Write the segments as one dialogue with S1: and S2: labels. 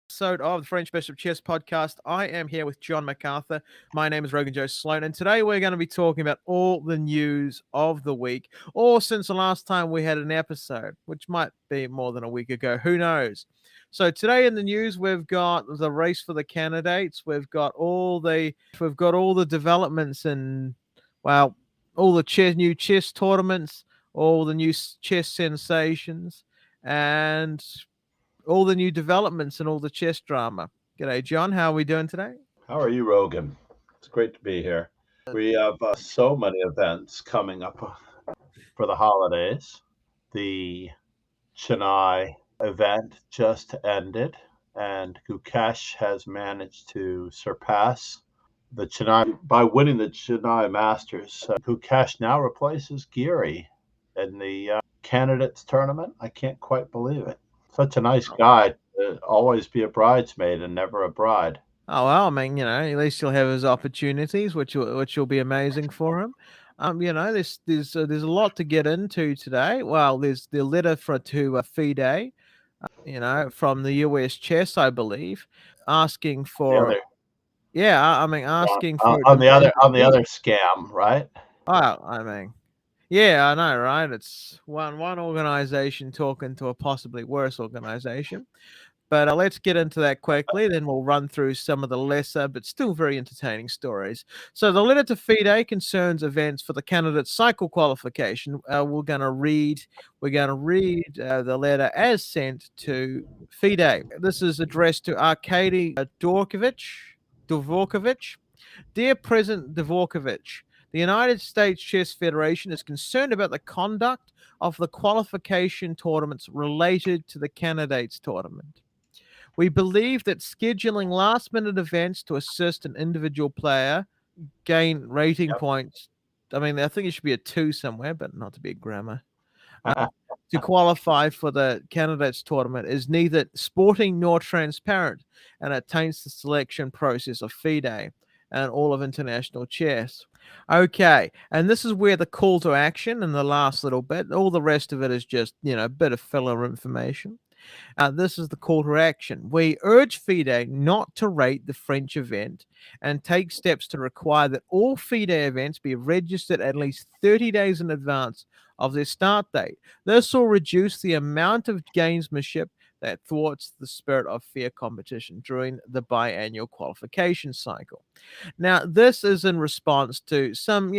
S1: Episode of the French Bishop Chess Podcast. I am here with John MacArthur. My name is Rogan Joe Sloan, and today we're going to be talking about all the news of the week, or since the last time we had an episode, which might be more than a week ago. Who knows? So today in the news, we've got the race for the candidates. We've got all the developments and all the new chess tournaments, all the new chess sensations, and all the new developments and all the chess drama. G'day, John. How are we doing today?
S2: How are you, Rogan? It's great to be here. We have so many events coming up for the holidays. The Chennai event just ended, and Gukesh has managed to surpass the Chennai by winning the Chennai Masters. Gukesh now replaces Giri in the Candidates tournament. I can't quite believe it. Such a nice guy to always be a bridesmaid and never a bride.
S1: Oh well, I mean, at least he'll have his opportunities, which will be amazing for him. There's a lot to get into today. Well, there's the letter to FIDE, from the US Chess, I believe, asking
S2: The
S1: for
S2: other
S1: asking for
S2: on the other
S1: demand relief.
S2: scam, right?
S1: Well, I mean, yeah, I know, right? It's one organization talking to a possibly worse organization. But let's get into that quickly. Then we'll run through some of the lesser but still very entertaining stories. So the letter to FIDE concerns events for the candidate cycle qualification. We're going to read the letter as sent to FIDE. This is addressed to Arkady Dvorkovich. Dear President Dvorkovich, the United States Chess Federation is concerned about the conduct of the qualification tournaments related to the candidates tournament. We believe that scheduling last-minute events to assist an individual player gain rating
S2: Yep.
S1: points. I mean, I think it should be a 2 somewhere, but not to be a grammar. To qualify for the candidates tournament is neither sporting nor transparent, and it taints the selection process of FIDE and all of international chess. Okay, and this is where the call to action in the last little bit, all the rest of it is just, a bit of filler information. This is the call to action. We urge FIDE not to rate the French event and take steps to require that all FIDE events be registered at least 30 days in advance of their start date. This will reduce the amount of gamesmanship that thwarts the spirit of fair competition during the biannual qualification cycle. Now, this is in response to some,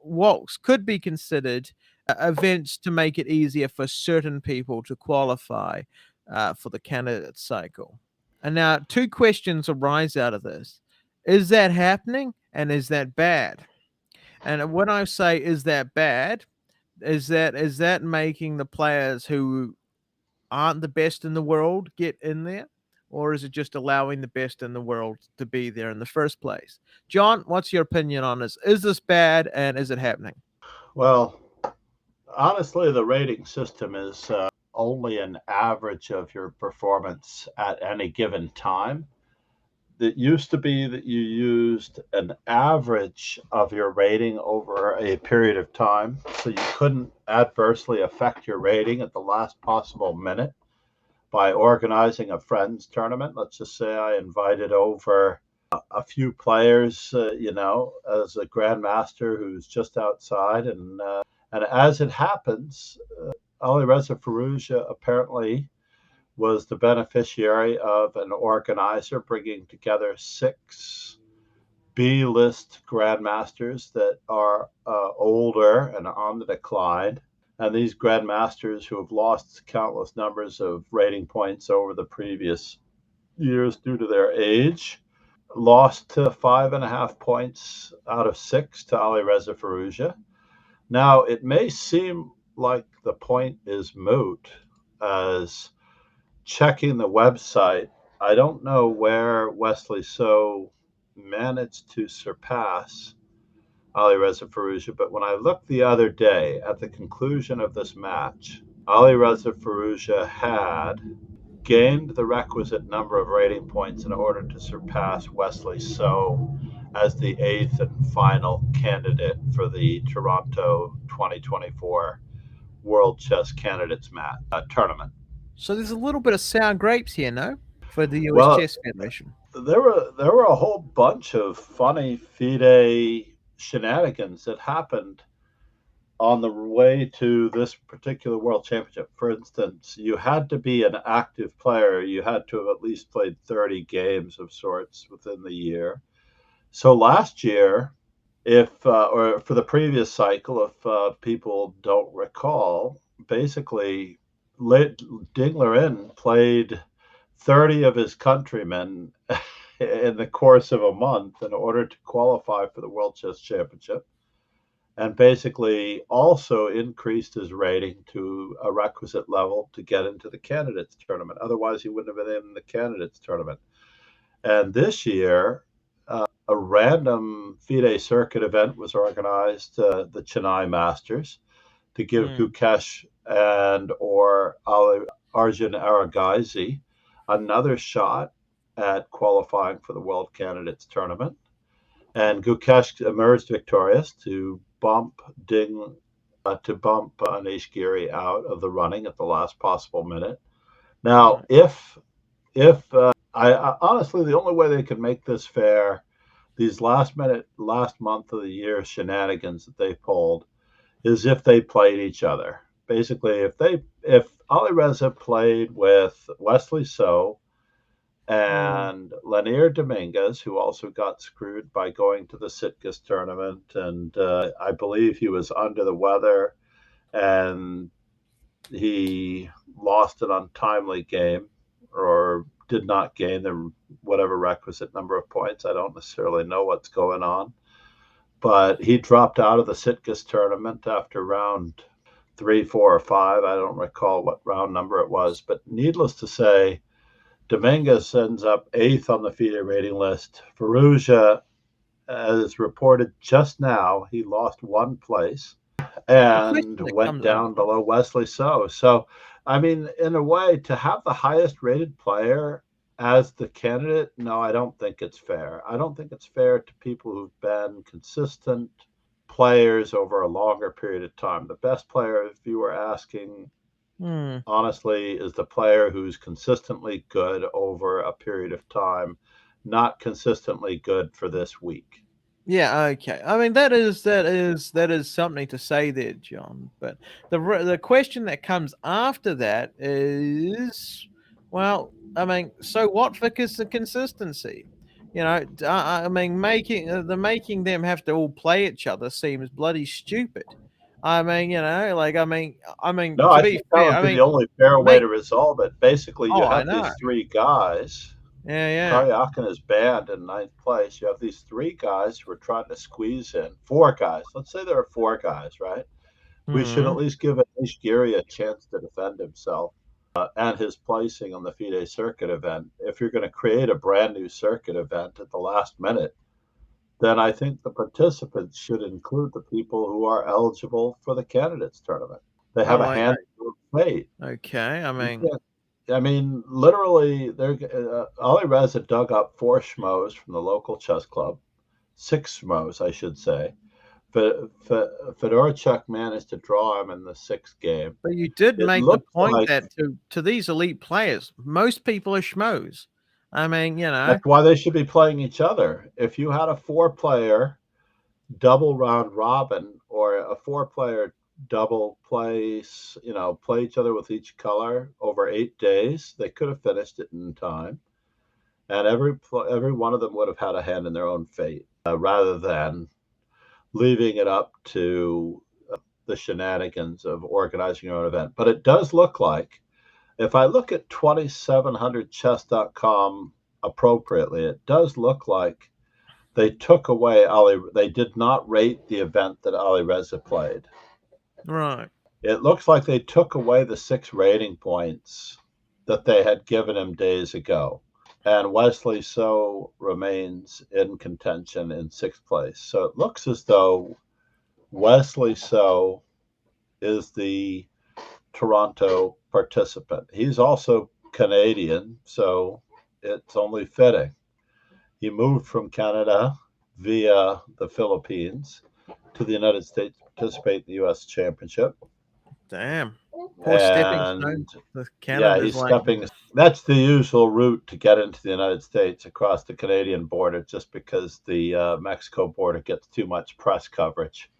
S1: what could be considered events to make it easier for certain people to qualify for the candidate cycle. And now, two questions arise out of this. Is that happening, and is that bad? And when I say is that bad, is that making the players who aren't the best in the world get in there? Or is it just allowing the best in the world to be there in the first place? John, what's your opinion on this? Is this bad, and is it happening?
S2: Well, honestly, the rating system is only an average of your performance at any given time. It used to be that you used an average of your rating over a period of time, so you couldn't adversely affect your rating at the last possible minute by organizing a friends tournament. Let's just say I invited over a few players, as a grandmaster who's just outside, and as it happens, Alireza Firouzja apparently was the beneficiary of an organizer bringing together 6 B-list grandmasters that are older and on the decline. And these grandmasters who have lost countless numbers of rating points over the previous years due to their age lost to 5.5 points out of 6 to Alireza Firouzja. Now, it may seem like the point is moot, as checking the website, I don't know where Wesley So managed to surpass Alireza Firouzja, but when I looked the other day at the conclusion of this match, Alireza Firouzja had gained the requisite number of rating points in order to surpass Wesley So as the 8th and final candidate for the Toronto 2024 World Chess Candidates tournament.
S1: So there's a little bit of sour grapes here, no? for the US
S2: Well,
S1: Chess Federation?
S2: there were a whole bunch of funny FIDE shenanigans that happened on the way to this particular world championship. For instance, you had to be an active player. You had to have at least played 30 games of sorts within the year. So last year, if or for the previous cycle, if people don't recall, basically Dingler played 30 of his countrymen in the course of a month in order to qualify for the World Chess Championship, and basically also increased his rating to a requisite level to get into the candidates tournament. Otherwise, he wouldn't have been in the candidates tournament. And this year, a random FIDE circuit event was organized, the Chennai Masters, to give
S1: Hmm.
S2: Gukesh and or Arjun Aragaisi another shot at qualifying for the World Candidates Tournament. And Gukesh emerged victorious to bump Anish Giri out of the running at the last possible minute. Now,
S1: Right.
S2: if I honestly, the only way they can make this fair, these last month of the year shenanigans that they pulled, is if they played each other. Basically, if Ali Reza played with Wesley So
S1: Hmm.
S2: and Lanier Dominguez, who also got screwed by going to the Sitges tournament, and I believe he was under the weather and he lost an untimely game or did not gain the whatever requisite number of points. I don't necessarily know what's going on, but he dropped out of the Sitges tournament after round 3, 4, or 5. I don't recall what round number it was, but needless to say, Dominguez ends up eighth on the FIDE rating list. Ferrugia, as reported just now, he lost one place
S1: The
S2: and
S1: question that
S2: went
S1: comes up,
S2: down below Wesley So. So, I mean, in a way, to have the highest rated player as the candidate, no, I don't think it's fair. I don't think it's fair to people who've been consistent players over a longer period of time. The best player, if you were asking
S1: hmm.
S2: honestly, is the player who's consistently good over a period of time, not consistently good for this week.
S1: Yeah, okay. I mean, that is something to say there, John. But the question that comes after that is, well, I mean, so what for consistency? You know, I mean, making them have to all play each other seems bloody stupid. I mean, you know, like I mean,
S2: No,
S1: to
S2: I
S1: be
S2: think that
S1: fair,
S2: would
S1: I
S2: be the
S1: mean,
S2: only fair way
S1: make
S2: to resolve it. Basically, you
S1: oh, I
S2: have
S1: know,
S2: these three guys.
S1: yeah, yeah,
S2: Karyakin is banned in ninth place. You have these three guys who are trying to squeeze in. Four guys. Let's say there are four guys, right? We should at
S1: hmm,
S2: least give Anish Giri a chance to defend himself and his placing on the FIDE circuit event. If you're going to create a brand new circuit event at the last minute, then I think the participants should include the people who are eligible for the candidates tournament. They have
S1: oh,
S2: a hand of fate.
S1: okay, I
S2: You
S1: mean,
S2: can't. I mean, literally, Ali Reza dug up four schmoes from the local chess club, six schmoes, I should say. Fedorchuk managed to draw him in the sixth game.
S1: but you did
S2: It
S1: make the
S2: looks
S1: point
S2: like
S1: that to these elite players, most people are schmoes. I mean, you know,
S2: that's why they should be playing each other. If you had a four-player double round robin or a four-player double place, play each other with each color over 8 days, they could have finished it in time, and every one of them would have had a hand in their own fate, rather than leaving it up to the shenanigans of organizing your own event. But it does look like, if I look at 2700chess.com appropriately, it does look like they did not rate the event that Ali Reza played.
S1: right.
S2: It looks like they took away the 6 rating points that they had given him days ago. And Wesley So remains in contention in 6th place. So it looks as though Wesley So is the Toronto participant. He's also Canadian, so it's only fitting. He moved from Canada via the Philippines to the United States to participate in the U.S. Championship.
S1: Damn. Poor stepping stone.
S2: And
S1: The
S2: yeah,
S1: Canada's
S2: he's
S1: like,
S2: stepping. That's the usual route to get into the United States across the Canadian border, just because the Mexico border gets too much press coverage.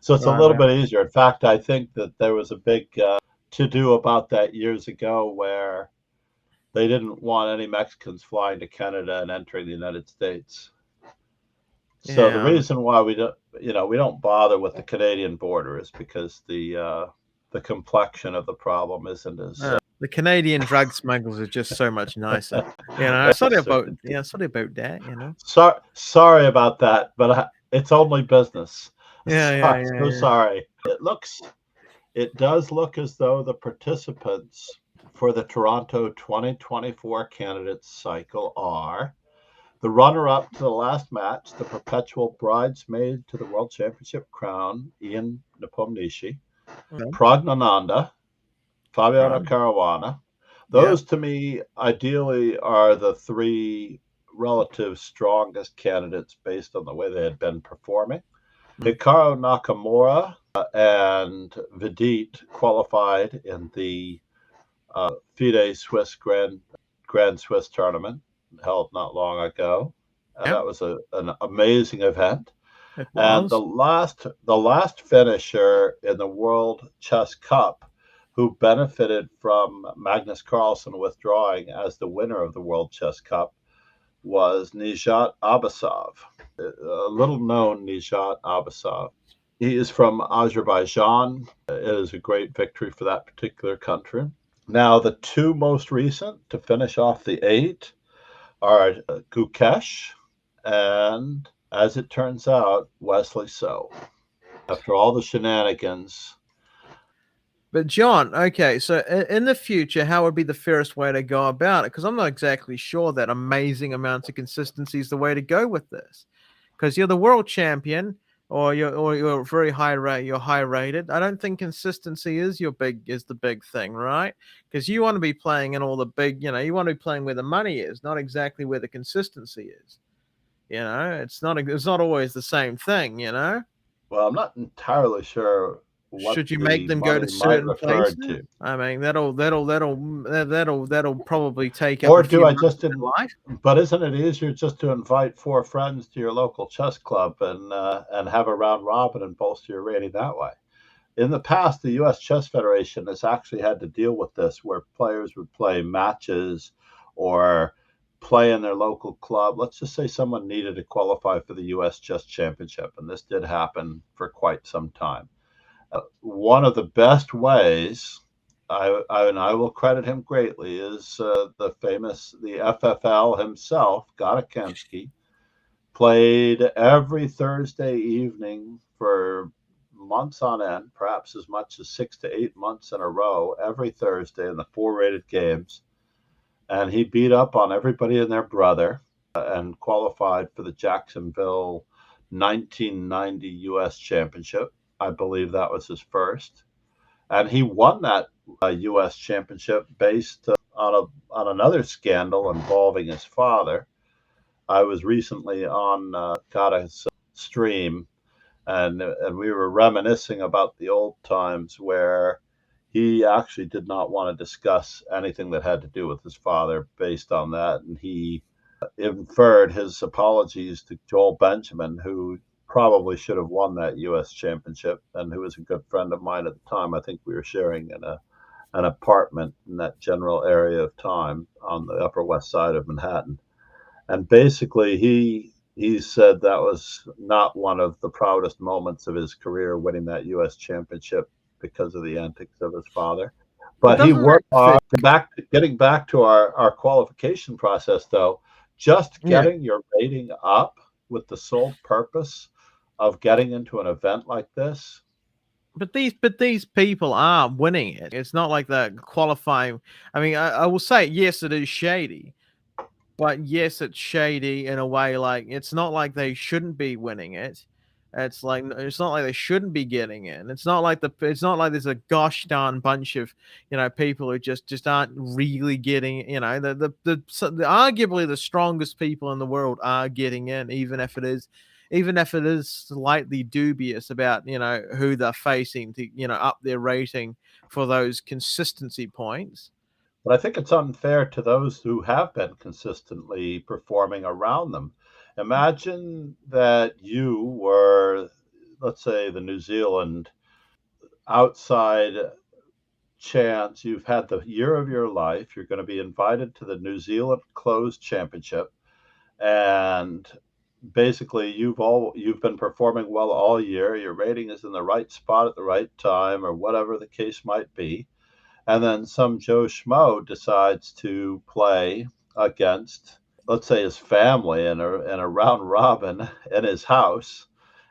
S2: So it's a little
S1: right.
S2: bit easier. In fact, I think that there was a big to do about that years ago where they didn't want any Mexicans flying to Canada and entering the United States. So the
S1: Yeah.
S2: reason why we don't bother with the Canadian border is because the complexion of the problem isn't as
S1: The Canadian drug smugglers are just so much nicer. Sorry about that, you know.
S2: sorry about that, but it's only business.
S1: Yeah, yeah,
S2: So
S1: yeah,
S2: sorry. It does look as though the participants for the Toronto 2024 candidates cycle are the runner-up to the last match, the perpetual bridesmaid to the World Championship crown, Ian Nepomniachtchi,
S1: yeah.
S2: Pragnananda, Fabiano
S1: Right.
S2: Caruana.
S1: Yeah.
S2: Those, to me, ideally are the three relative strongest candidates based on the way they had been performing. Hikaru Nakamura and Vidit qualified in the FIDE Swiss Grand Swiss tournament held not long ago.
S1: Yeah.
S2: That was an amazing event.
S1: It
S2: And
S1: was.
S2: the last finisher in the World Chess Cup who benefited from Magnus Carlsen withdrawing as the winner of the World Chess Cup was Nijat Abbasov, a little known Nijat Abbasov. He is from Azerbaijan. It is a great victory for that particular country. Now, the two most recent to finish off the eight are Gukesh and, as it turns out, Wesley So. After all the shenanigans,
S1: But John, okay, so in the future, how would be the fairest way to go about it? Because I'm not exactly sure that amazing amounts of consistency is the way to go with this. Because you're the world champion, or you're very you're high rated. I don't think consistency is the big thing, right? Because you want to be playing in all the big, you want to be playing where the money is, not exactly where the consistency is. It's not always the same thing,
S2: well, I'm not entirely sure what
S1: Should you make
S2: the
S1: them go to
S2: money might
S1: certain
S2: refer
S1: places?
S2: to.
S1: I mean, that'll probably take up
S2: Or
S1: a
S2: do
S1: few
S2: I
S1: months
S2: just,
S1: of their life.
S2: but isn't it easier just to invite four friends to your local chess club and have a round robin and bolster your rating that way? In the past, the U.S. Chess Federation has actually had to deal with this, where players would play matches or play in their local club. Let's just say someone needed to qualify for the U.S. Chess Championship, and this did happen for quite some time. One of the best ways, and I will credit him greatly, is the FFL himself, Godakensky, played every Thursday evening for months on end, perhaps as much as 6 to 8 months in a row, every Thursday in the four rated games. And he beat up on everybody and their brother and qualified for the Jacksonville 1990 U.S. Championship. I believe that was his first. And he won that U.S. Championship based on another scandal involving his father. I was recently on Kata's stream, and we were reminiscing about the old times where he actually did not want to discuss anything that had to do with his father based on that, and he inferred his apologies to Joel Benjamin, who probably should have won that U.S. championship, and who was a good friend of mine at the time. I think we were sharing an apartment in that general area of time on the Upper West Side of Manhattan. And basically, he said that was not one of the proudest moments of his career, winning that U.S. championship because of the antics of his father.
S1: But
S2: But he
S1: doesn't that
S2: worked hard. Getting back to our qualification process, though, just
S1: yeah?
S2: getting your rating up with the sole purpose of getting into an event like this.
S1: But these people are winning it. It's not like they're qualifying. I mean, I will say yes, it is shady. But yes, it's shady in a way. Like it's not like they shouldn't be winning it. It's not like they shouldn't be getting in. It's not like there's a gosh darn bunch of people who just aren't really getting. The arguably the strongest people in the world are getting in, even if it is even if it is slightly dubious about, who they're facing to, up their rating for those consistency points.
S2: But I think it's unfair to those who have been consistently performing around them. Imagine that you were, let's say, the New Zealand outside chance. You've had the year of your life. You're going to be invited to the New Zealand Closed Championship, and basically you've been performing well all year. Your rating is in the right spot at the right time, or whatever the case might be. And then some Joe Schmo decides to play against, let's say, his family in a round robin in his house,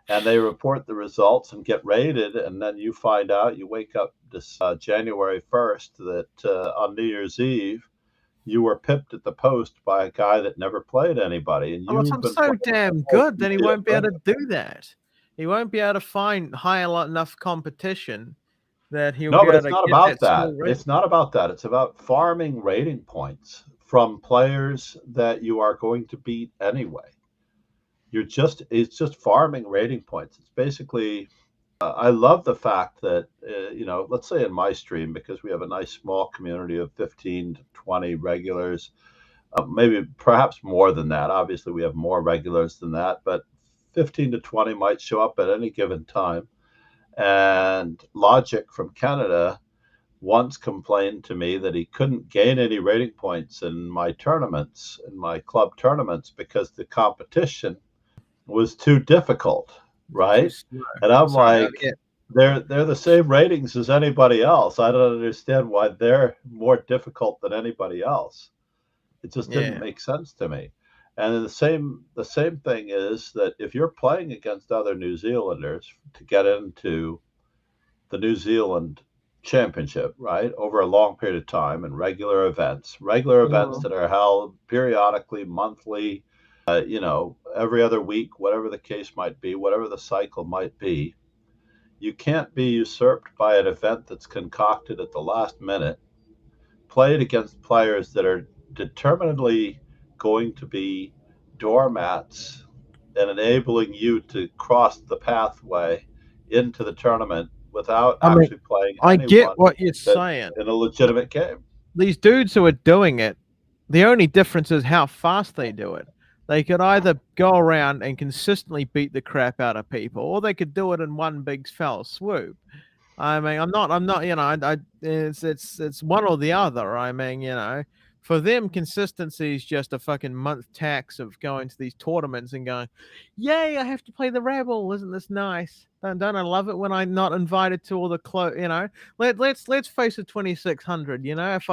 S2: and they report the results and get rated, and then you find out, you wake up this January 1st, that on New Year's Eve you were pipped at the post by a guy that never played anybody, and
S1: Well, if
S2: you've
S1: I'm
S2: been
S1: so
S2: playing
S1: damn
S2: all
S1: good, then he
S2: year.
S1: won't be able to do that. He won't be able to find enough competition that he'll
S2: No,
S1: be
S2: but
S1: able
S2: it's
S1: to
S2: not
S1: get
S2: about
S1: that
S2: that.
S1: small rating.
S2: It's not about that. It's about farming rating points from players that you are going to beat anyway. It's just farming rating points. It's basically, I love the fact that, let's say in my stream, because we have a nice small community of 15 to 20 regulars, maybe perhaps more than that. Obviously, we have more regulars than that, but 15 to 20 might show up at any given time. And Logic from Canada once complained to me that he couldn't gain any rating points in my tournaments, in my club tournaments, because the competition was too difficult,
S1: Too
S2: right?
S1: slow.
S2: And I'm
S1: Sorry,
S2: like, they're the same ratings as anybody else. I don't understand why they're more difficult than anybody else. It just didn't
S1: yeah.
S2: make sense to me. And the same thing is that if you're playing against other New Zealanders to get into the New Zealand Championship, right, over a long period of time, and regular events
S1: Mm.
S2: that are held periodically, monthly, every other week, whatever the case might be, whatever the cycle might be, you can't be usurped by an event that's concocted at the last minute, played against players that are determinedly going to be doormats and enabling you to cross the pathway into the tournament without
S1: I mean,
S2: actually playing
S1: I get
S2: anyone
S1: what you're
S2: that
S1: saying.
S2: in a legitimate game.
S1: These dudes who are doing it, the only difference is how fast they do it. They could either go around and consistently beat the crap out of people, or they could do it in one big fell swoop. I mean, I'm not, it's one or the other. I mean, for them, consistency is just a fucking month tax of going to these tournaments and going, yay, I have to play the Rebel. Isn't this nice? Don't I love it when I'm not invited to all the let's face it, 2600. If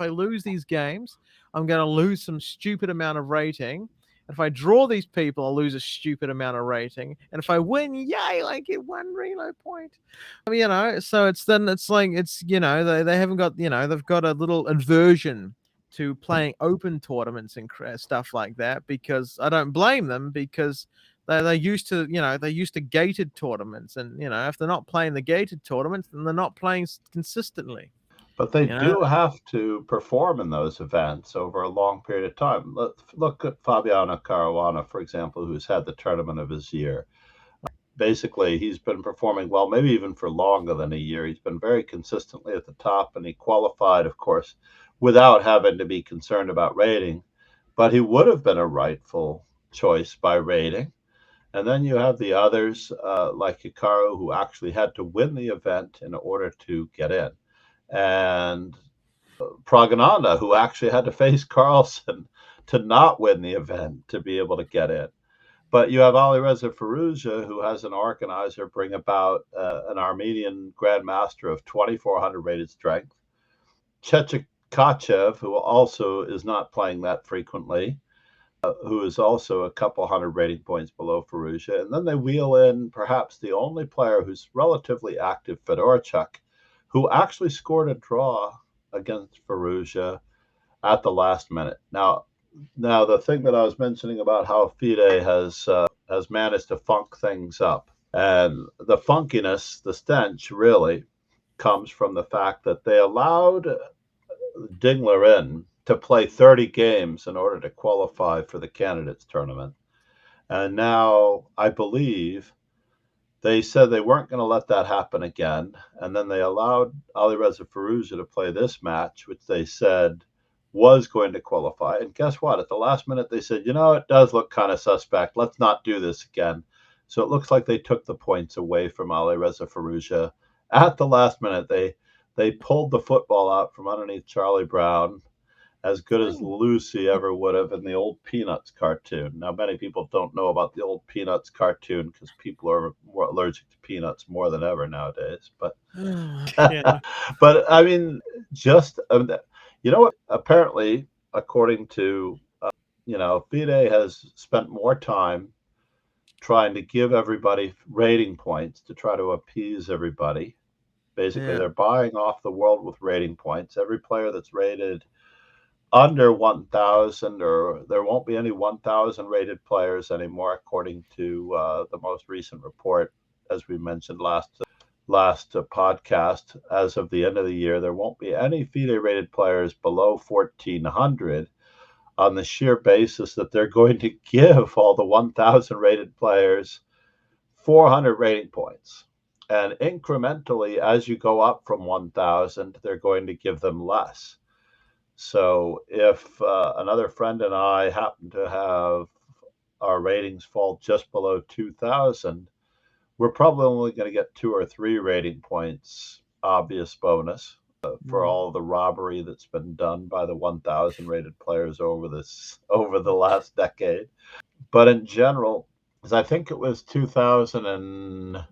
S1: I lose these games, I'm gonna lose some stupid amount of rating. If I draw these people, I'll lose a stupid amount of rating. And if I win, yay, I get one reload point. So it's like they haven't got, they've got a little aversion to playing open tournaments and stuff like that, because I don't blame them, because they're used to, they're used to gated tournaments, and if they're not playing the gated tournaments, then they're not playing consistently.
S2: But they
S1: you know
S2: do have to perform in those events over a long period of time. Let's look at Fabiano Caruana, for example, who's had the tournament of his year. Basically, he's been performing well, maybe even for longer than a year. He's been very consistently at the top, and he qualified, of course, without having to be concerned about rating. But he would have been a rightful choice by rating. And then you have the others, like Hikaru, who actually had to win the event in order to get in. And Pragananda, who actually had to face Carlsen to not win the event to be able to get in. But you have Alireza Firouzja, who has an organizer bring about an Armenian grandmaster of 2,400 rated strength. Chechikachev, who also is not playing that frequently, who is also a couple hundred rating points below Firouzja. And then they wheel in perhaps the only player who's relatively active, Fedorchuk, who actually scored a draw against Firouzja at the last minute. Now, the thing that I was mentioning about how FIDE has managed to funk things up, and the funkiness, the stench, really comes from the fact that they allowed Dingler in to play 30 games in order to qualify for the candidates tournament. And now I believe they said they weren't going to let that happen again. And then they allowed Alireza Firouzja to play this match, which they said was going to qualify. And guess what? At the last minute, they said, it does look kind of suspect. Let's not do this again. So it looks like they took the points away from Alireza Firouzja at the last minute. They pulled the football out from underneath Charlie Brown, as good as Lucy ever would have in the old Peanuts cartoon. Now, many people don't know about the old Peanuts cartoon because people are more allergic to peanuts more than ever nowadays. But,
S1: Yeah.
S2: but I mean, just what? Apparently, according to FIDE has spent more time trying to give everybody rating points to try to appease everybody. Basically,
S1: Yeah.
S2: they're buying off the world with rating points. Every player that's rated under 1,000, or there won't be any 1,000 rated players anymore, according to the most recent report, as we mentioned last podcast. As of the end of the year, there won't be any FIDE rated players below 1,400, on the sheer basis that they're going to give all the 1,000 rated players 400 rating points. And incrementally, as you go up from 1,000, they're going to give them less. So if another friend and I happen to have our ratings fall just below 2,000, we're probably only going to get 2 or 3 rating points, obvious bonus, for all the robbery that's been done by the 1,000 rated players over the last decade. But in general, because I think it was 2014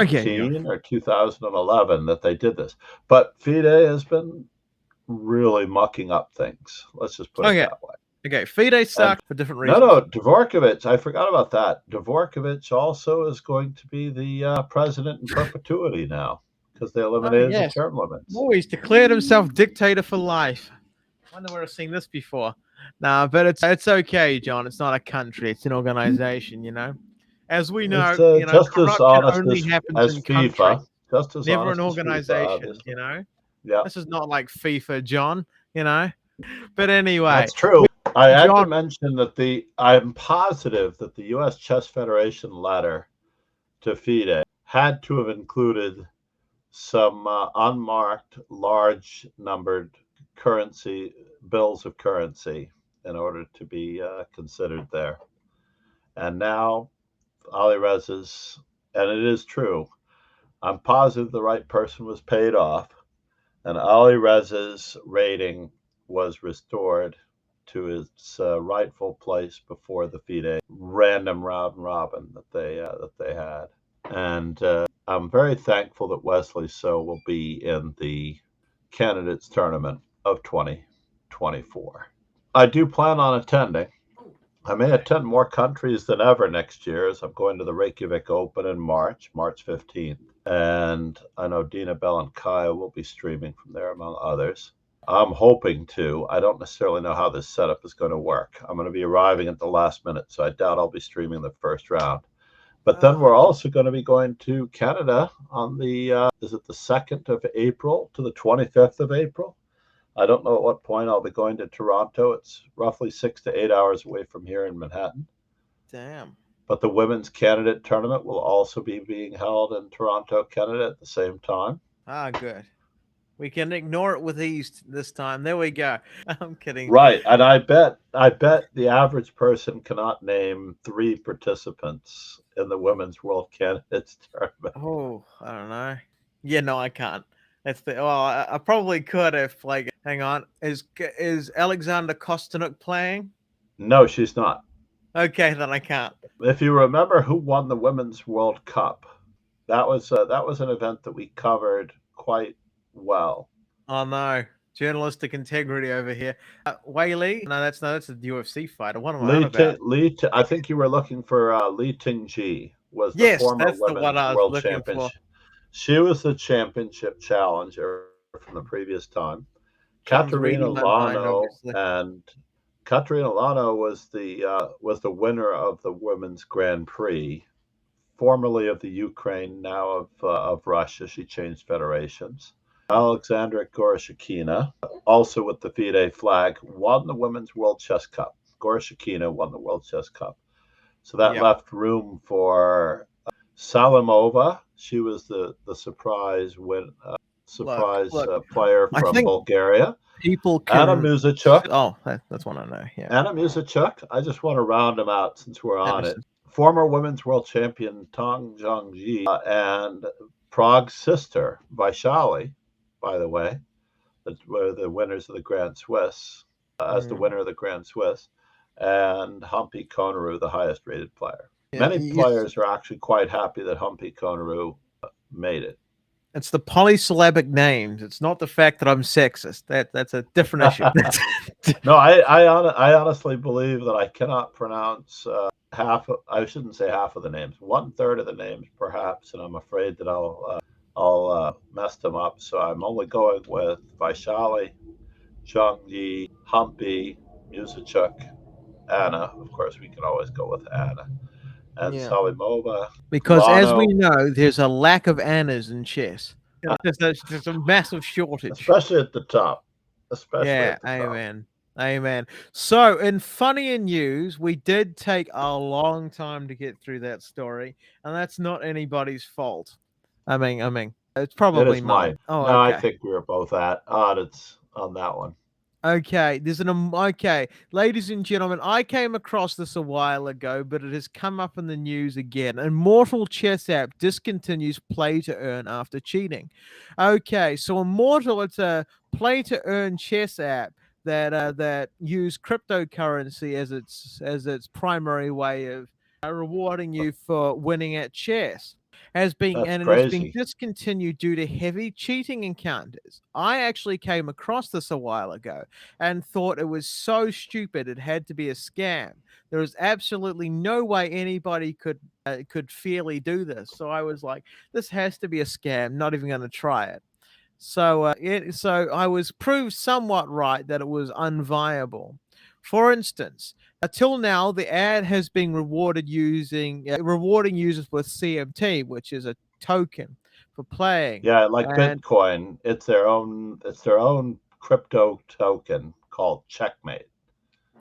S1: Okay.
S2: or 2011 that they did this. But FIDE has been really mucking up things. Let's just put it
S1: Okay.
S2: that way.
S1: Okay. FIDE
S2: And
S1: suck for different
S2: no,
S1: reasons.
S2: Dvorkovich, I forgot about that. Dvorkovich also is going to be the president in perpetuity now because they
S1: Oh
S2: eliminated the
S1: yes.
S2: term limits.
S1: Oh, he's declared himself dictator for life. I wonder where I've seen this before. Nah, but it's okay, John. It's not a country. It's an organization. As we
S2: It's
S1: know,
S2: just as
S1: corruption
S2: honest
S1: only happens
S2: as
S1: in countries,
S2: FIFA, just as
S1: never in
S2: honest as FIFA,
S1: organizations.
S2: obviously. Yeah,
S1: This is not like FIFA, John. You know. But anyway,
S2: that's true. I had to
S1: John.
S2: mention that I'm positive that the U.S. Chess Federation letter to FIDE had to have included some unmarked, large numbered bills of currency in order to be considered there. And now Alireza's, and it is true, I'm positive the right person was paid off, and Alireza's rating was restored to its rightful place before the FIDE random round robin that they had. And I'm very thankful that Wesley So will be in the candidates tournament of 2024. I do plan on attending. I may attend more countries than ever next year, as I'm going to the Reykjavik Open in March 15th. And I know Dina Belankaya will be streaming from there, among others. I'm hoping to. I don't necessarily know how this setup is going to work. I'm going to be arriving at the last minute, so I doubt I'll be streaming the first round. But then we're also going to be going to Canada on is it the 2nd of April to the 25th of April? I don't know at what point I'll be going to Toronto. It's roughly 6 to 8 hours away from here in Manhattan.
S1: Damn.
S2: But the women's candidate tournament will also be being held in Toronto, Canada at the same time.
S1: Ah, good. We can ignore it with ease this time. There we go. I'm kidding.
S2: Right, and I bet the average person cannot name 3 participants in the women's world candidates tournament.
S1: Oh, I don't know. Yeah, no, I can't. That's the. Well, I probably could if, like, hang on. Is Alexander Kostanuk playing?
S2: No, she's not.
S1: Okay, then I can't.
S2: If you remember who won the Women's World Cup, that was an event that we covered quite well.
S1: Oh no, journalistic integrity over here. Wei Li? No, that's a UFC fighter. What am I on about?
S2: I think you were looking for Li Tingji, was the
S1: Yes,
S2: former
S1: that's the one
S2: women's
S1: I was
S2: world
S1: looking
S2: champion.
S1: for.
S2: She was the championship challenger from the previous time.
S1: John's reading my mind, obviously.
S2: Katerina Lano was the winner of the women's Grand Prix, formerly of the Ukraine, now of Russia. She changed federations. Alexandra Goroshkina, also with the FIDE flag, won the Women's World Chess Cup. Goroshkina won the World Chess Cup. So that
S1: Yep.
S2: left room for Salimova. She was the surprise
S1: Look.
S2: player
S1: I
S2: from
S1: think
S2: Bulgaria.
S1: people
S2: Anna
S1: can.
S2: Musachuk.
S1: Oh, that's what I know. Yeah.
S2: Anna Musachuk. I just want to round them out since we're on it.
S1: Anderson.
S2: Former women's world champion Tong Jongji and Prague's sister Vaishali, by the way, were the winners of the Grand Swiss, as the
S1: Mm.
S2: winner of the Grand Swiss, and Humpy Konaru, the highest rated player.
S1: Yeah.
S2: Many players are actually quite happy that Humpy Konaru made it.
S1: It's the polysyllabic names. It's not the fact that I'm sexist. That's a different issue.
S2: No, I honestly believe that I cannot pronounce I shouldn't say half of the names, one third of the names perhaps, and I'm afraid that I'll mess them up. So I'm only going with Vaishali, Zhangyi, Humpy, Musachuk, Anna. Of course, we can always go with Anna. And
S1: Yeah.
S2: Salimova,
S1: Because as we
S2: Lano,
S1: know, there's a lack of Annas in chess. There's a massive shortage.
S2: especially at the top. Especially
S1: Yeah,
S2: at the top.
S1: amen. Amen. So, in funnier news, we did take a long time to get through that story, and that's not anybody's fault. I mean, it's
S2: It
S1: probably
S2: is
S1: mine.
S2: mine.
S1: Oh,
S2: No, I
S1: okay.
S2: think we were both at odds on that one.
S1: Okay, okay, ladies and gentlemen, I came across this a while ago, but it has come up in the news again. Immortal Chess app discontinues play to earn after cheating. Okay, so Immortal, it's a play to earn chess app that use cryptocurrency as its primary way of rewarding you for winning at chess
S2: That's
S1: and it has been
S2: crazy.
S1: discontinued due to heavy cheating encounters. I actually came across this a while ago and thought it was so stupid it had to be a scam. There was absolutely no way anybody could fairly do this. So I was like, this has to be a scam. Not even going to try it. So I was proved somewhat right that it was unviable. For instance, until now, the ad has been rewarding users with CMT, which is a token for playing.
S2: Yeah, like
S1: And
S2: Bitcoin, it's their own crypto token called Checkmate,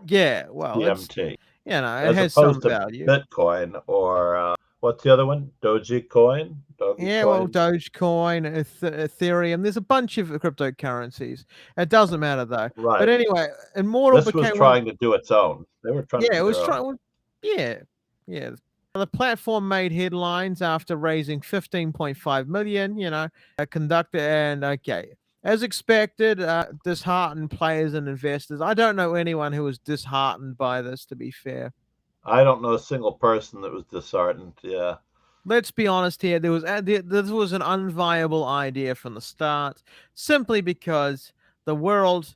S1: yeah, well,
S2: CMT,
S1: it
S2: as
S1: has some
S2: opposed to
S1: value.
S2: Bitcoin or what's the other one? Dogecoin,
S1: Yeah, well,
S2: Dogecoin.
S1: Dogecoin, Ethereum. There's a bunch of cryptocurrencies. It doesn't matter though. But
S2: Right.
S1: anyway, Immortal
S2: This was
S1: became one.
S2: trying to do its own. They were trying to
S1: Yeah, it
S2: do
S1: was
S2: their own.
S1: trying. Yeah, yeah. The platform made headlines after raising 15.5 million. Conducted and okay, as expected, disheartened players and investors. I don't know anyone who was disheartened by this. To be fair,
S2: I don't know a single person that was disheartened. Yeah.
S1: let's be honest here. This was an unviable idea from the start, simply because the world,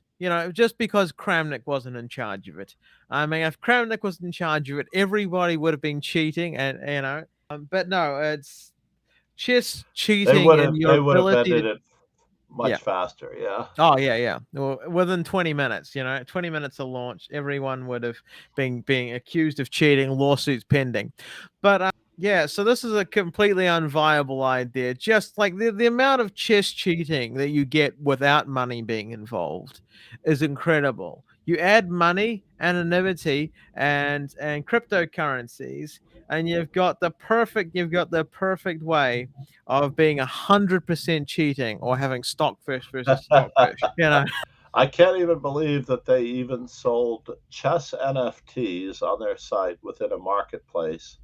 S1: just because Kramnik wasn't in charge of it. I mean, if Kramnik was in charge of it, everybody would have been cheating, and but no, it's chess cheating and your
S2: They would have
S1: ability
S2: ended
S1: to,
S2: it
S1: yeah.
S2: much faster. Yeah.
S1: Oh yeah, yeah. Well, within 20 minutes, 20 minutes of launch, everyone would have been being accused of cheating, lawsuits pending. But yeah, so this is a completely unviable idea. Just like the amount of chess cheating that you get without money being involved is incredible. You add money, anonymity, and cryptocurrencies, and you've got the perfect way of being 100% cheating or having stockfish versus stockfish.
S2: I can't even believe that they even sold chess NFTs on their site within a marketplace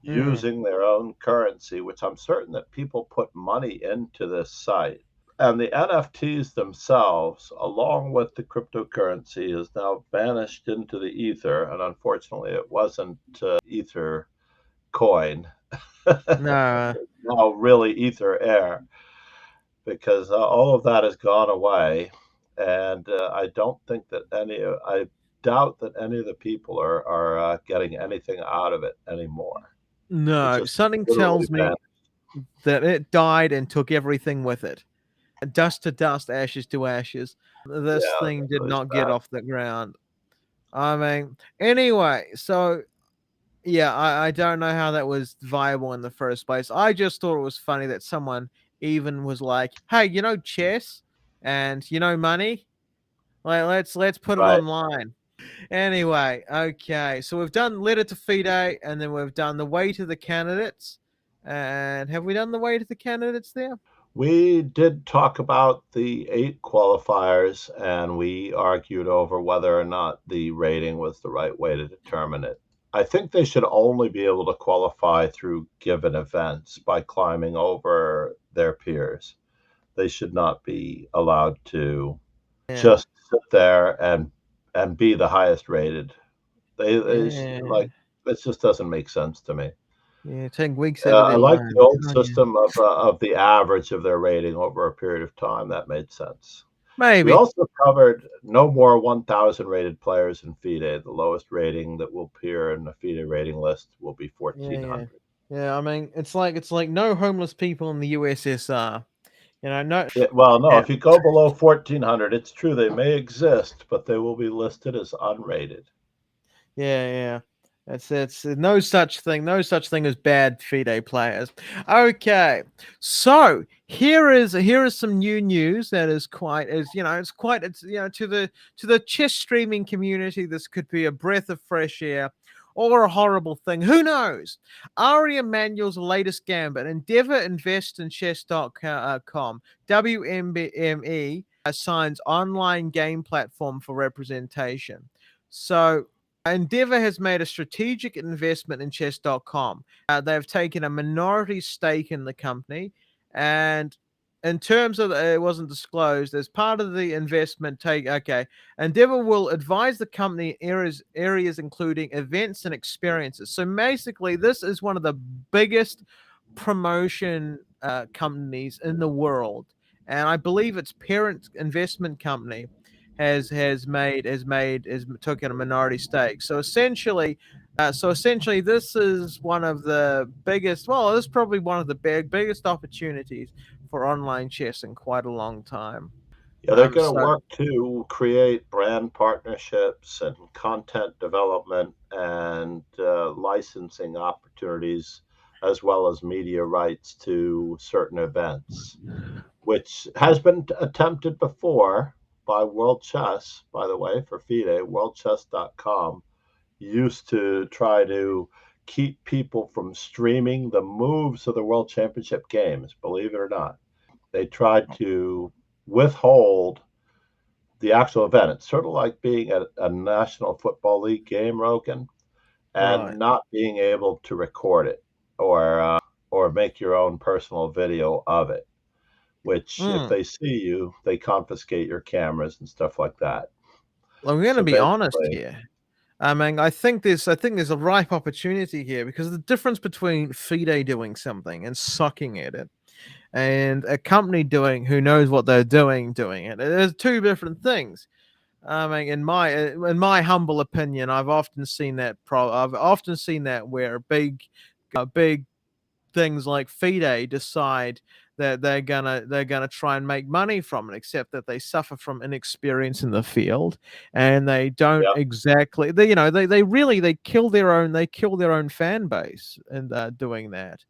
S1: Mm.
S2: using their own currency, which I'm certain that people put money into this site. And the NFTs themselves, along with the cryptocurrency, is now vanished into the ether. And unfortunately, it wasn't Ether coin.
S1: No,
S2: It's now really Ether Air because all of that has gone away. And I don't think that I doubt that any of the people are getting anything out of it anymore. It
S1: no.
S2: just
S1: Something
S2: literally
S1: tells me
S2: vanished.
S1: that it died and took everything with it. Dust to dust, ashes to ashes. This
S2: Yeah,
S1: thing
S2: that's
S1: did
S2: really
S1: not get
S2: sad.
S1: off the ground. I mean, anyway, so yeah, I don't know how that was viable in the first place. I just thought it was funny that someone even was like, "Hey, chess and money. Like, let's put it
S2: Right.
S1: online." Anyway, okay. So we've done letter to FIDE, and then we've done the way to the candidates. And have we done the way to the candidates there?
S2: We did talk about the 8 qualifiers, and we argued over whether or not the rating was the right way to determine it. I think they should only be able to qualify through given events by climbing over their peers. They should not be allowed to
S1: Yeah.
S2: just sit there and be the highest rated.
S1: Yeah.
S2: Like, it just doesn't make sense to me.
S1: Yeah. Take weeks out of
S2: I
S1: their
S2: like the
S1: lives.
S2: old
S1: Oh, yeah.
S2: system of the average of their rating over a period of time. That made sense. We
S1: Maybe.
S2: also covered no more 1,000 rated players in FIDE. The lowest rating that will appear in the FIDE rating list will be
S1: Yeah. Yeah.
S2: 1,400.
S1: Yeah. I mean, it's like no homeless people in the USSR. No.
S2: Yeah, well, no,
S1: Yeah.
S2: if you go below 1,400, it's true they may exist, but they will be listed as unrated.
S1: Yeah, yeah. It's no such thing, no such thing as bad FIDE players. Okay, so here is some new news that is quite is it's quite it's to the chess streaming community. This could be a breath of fresh air or a horrible thing. Who knows? Ari Emanuel's latest gambit. Endeavor Invest in Chess.com. WME signs online game platform for representation. So Endeavor has made a strategic investment in chess.com. They've taken a minority stake in the company. And in terms of it wasn't disclosed as part of the investment Endeavor will advise the company in areas including events and experiences. So basically, this is one of the biggest promotion companies in the world, and I believe its parent investment company has took in a minority stake. So essentially, this is one of the biggest. Well, this is probably one of the biggest opportunities for online chess in quite a long time.
S2: Yeah, they're
S1: Um,
S2: going to
S1: so
S2: work to create brand partnerships and content development and licensing opportunities, as well as media rights to certain events, which has been attempted before by World Chess, by the way, for FIDE. WorldChess.com used to try to keep people from streaming the moves of the World Championship games, believe it or not. They tried to withhold the actual event. It's sort of like being at a National Football League game, Rogan,
S1: right.
S2: and not being able to record it or make your own personal video of it. Which, if
S1: Mm.
S2: they see you, they confiscate your cameras and stuff like that.
S1: I'm going to
S2: So
S1: be honest
S2: basically,
S1: here. I think there's a ripe opportunity here because the difference between FIDE doing something and sucking at it and a company doing who knows what they're doing it. There's two different things. I mean, in my humble opinion, I've often seen that where big things like FIDE decide that they're gonna try and make money from it, except that they suffer from inexperience in the field, and they don't
S2: yeah,
S1: exactly they kill their own fan base and doing that.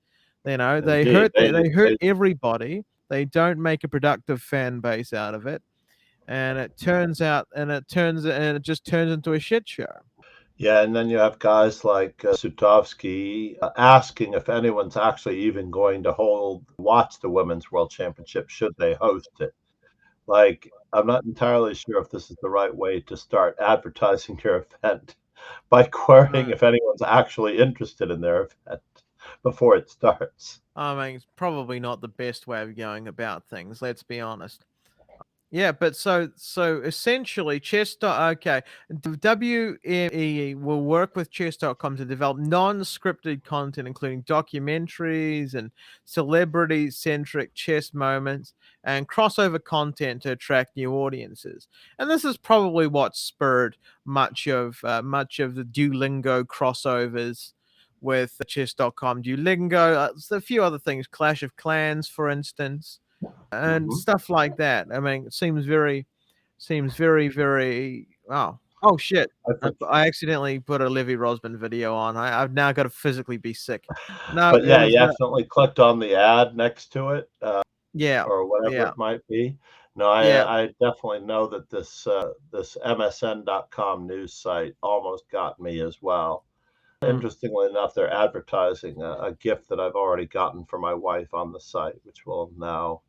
S1: They
S2: indeed,
S1: hurt they hurt everybody. They don't make a productive fan base out of it, and it just turns into a shit show.
S2: yeah, and then you have guys like Sutovsky asking if anyone's actually even going to watch the Women's World Championship, should they host it. Like, I'm not entirely sure if this is the right way to start advertising your event by querying
S1: No.
S2: if anyone's actually interested in their event before it starts.
S1: I mean, it's probably not the best way of going about things. Let's be honest. Yeah, but so essentially, WME will work with chess.com to develop non-scripted content, including documentaries and celebrity-centric chess moments and crossover content to attract new audiences. And this is probably what spurred much of the Duolingo crossovers with chess.com, Duolingo, a few other things, Clash of Clans, for instance, and
S2: Mhm.
S1: stuff like that. I mean, it seems very. Oh shit!
S2: I
S1: I,
S2: for
S1: I accidentally put a Levy Rosman video on. I've now got to physically be sick. No,
S2: But
S1: it
S2: yeah,
S1: was
S2: you accidentally clicked on the ad next to it,
S1: yeah,
S2: or whatever
S1: yeah.
S2: it might be. No,
S1: Yeah.
S2: I definitely know that this MSN.com news site almost got me as well.
S1: Mm.
S2: Interestingly enough, they're advertising a gift that I've already gotten for my wife on the site, which will now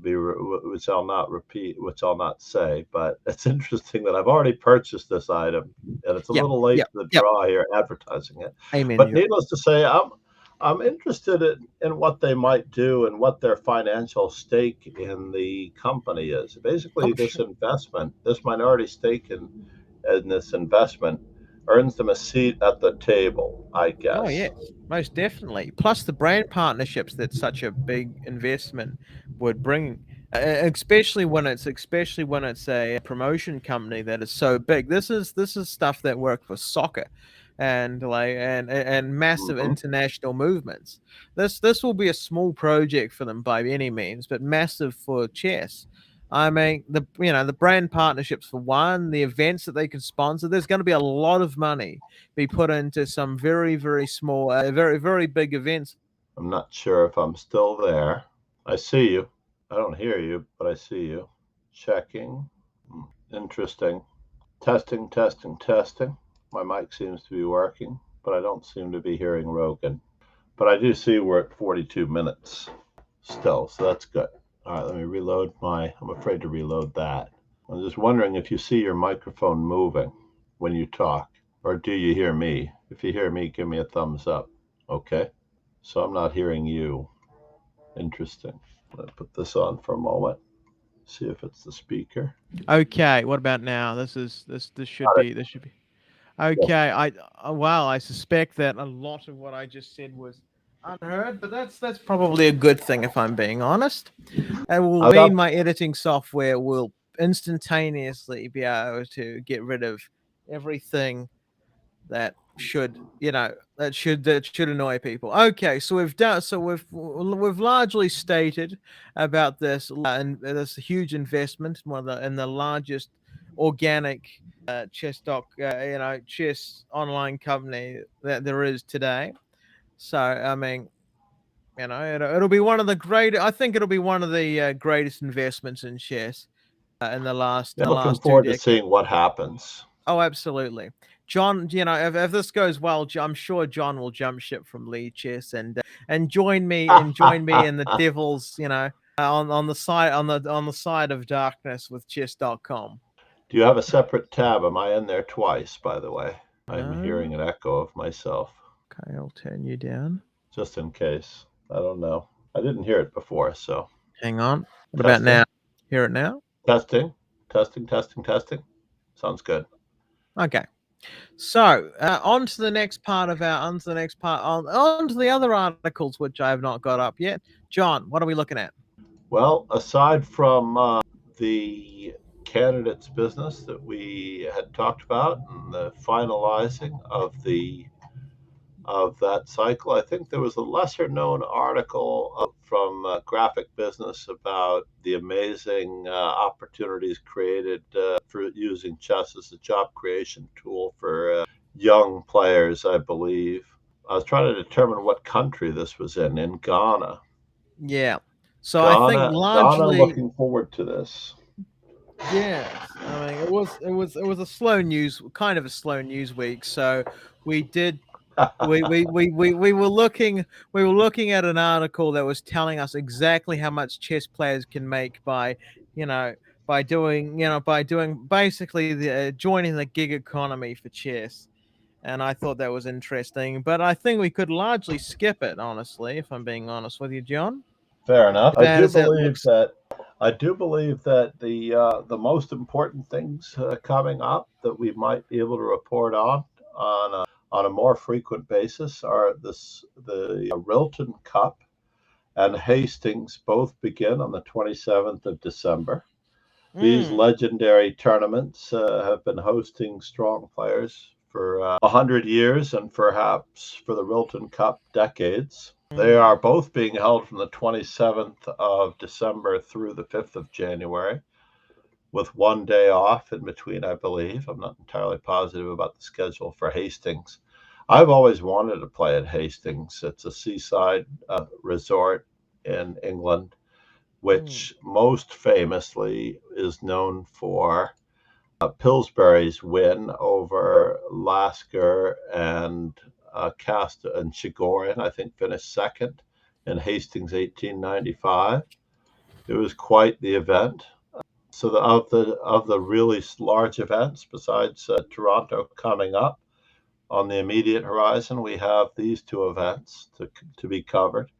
S2: which I'll not repeat, which I'll not say. But it's interesting that I've already purchased this item, and it's a
S1: Yep.
S2: little late
S1: Yep.
S2: to the
S1: Yep.
S2: draw here advertising it.
S1: Amen,
S2: But
S1: John.
S2: needless to say, I'm interested in what they might do and what their financial stake in the company is. Basically,
S1: Oh,
S2: this
S1: sure.
S2: investment, this minority stake in this investment, earns them a seat at the table, I
S1: Oh,
S2: guess.
S1: yes, most definitely. Plus the brand partnerships that such a big investment would bring, especially when it's a promotion company that is so big. This is stuff that work for soccer, and and massive
S2: Hmm.
S1: international movements. This will be a small project for them by any means, but massive for chess. I mean, the brand partnerships for one, the events that they can sponsor. There's going to be a lot of money be put into some very, very small, very, very big events.
S2: I'm not sure if I'm still there. I see you. I don't hear you, but I see you. Checking. Interesting. Testing, testing, testing. My mic seems to be working, but I don't seem to be hearing Rogan. But I do see we're at 42 minutes still, so that's good. All right, let me reload I'm afraid to reload that. I'm just wondering if you see your microphone moving when you talk, or do you hear me? If you hear me, give me a thumbs up. Okay, so I'm not hearing you. Interesting. I'm gonna put this on for a moment, see if it's the speaker.
S1: Okay, what about now? This should be
S2: Yes.
S1: okay. Well, I suspect that a lot of what I just said was unheard, but that's probably a good thing if I'm being honest. It will
S2: I
S1: mean
S2: got
S1: my editing software will instantaneously be able to get rid of everything that should annoy people. Okay, so we've largely stated about this and this huge investment, in the largest organic chess online company that there is today. So I mean, it'll be one of the great. I think it'll be one of the greatest investments in chess in
S2: yeah,
S1: the
S2: looking
S1: last two
S2: forward to
S1: decades.
S2: seeing what happens.
S1: Oh, absolutely. John, if this goes well, I'm sure John will jump ship from Lead Chess and join me in the devil's, on the side on the side of darkness with chess.com.
S2: Do you have a separate tab? Am I in there twice, by the way? I'm
S1: No.
S2: hearing an echo of myself,
S1: Okay, I'll turn you down.
S2: just in case. I don't know. I didn't hear it before, so
S1: Hang on. What about now?
S2: testing,
S1: Hear it now?
S2: testing, testing, testing, testing. Sounds good.
S1: Okay. So, on to the next part of our on to the next part on to the other articles which I have not got up yet. John, what are we looking at?
S2: Well, aside from the candidates business that we had talked about and the finalizing of that cycle, I think there was a lesser known article from Graphic Business about the amazing opportunities created for using chess as a job creation tool for young players, I believe. I was trying to determine what country this was in Ghana.
S1: Yeah. So I think
S2: Ghana
S1: largely,
S2: looking forward to this.
S1: yes. I mean, it was a kind of a slow news week. So we did we were looking at an article that was telling us exactly how much chess players can make by you know by doing basically joining the gig economy for chess. And I thought that was interesting, but I think we could largely skip it, honestly, if I'm being honest with you, John.
S2: Fair enough.
S1: Bad as it looks.
S2: I do believe that the most important things coming up that we might be able to report on a more frequent basis are the Rilton Cup and Hastings both begin on the 27th of December. These
S1: Mm,
S2: legendary tournaments have been hosting strong players for 100 years and perhaps for the Rilton Cup decades. They
S1: mm,
S2: are both being held from the 27th of December through the 5th of January, with one day off in between, I believe. I'm not entirely positive about the schedule for Hastings. I've always wanted to play at Hastings. It's a seaside resort in England which most famously is known for Pillsbury's win over Lasker and Casta and Chigorin, I think, finished second in Hastings 1895. It was quite the event. So of the really large events, besides Toronto coming up on the immediate horizon, we have these two events to be covered.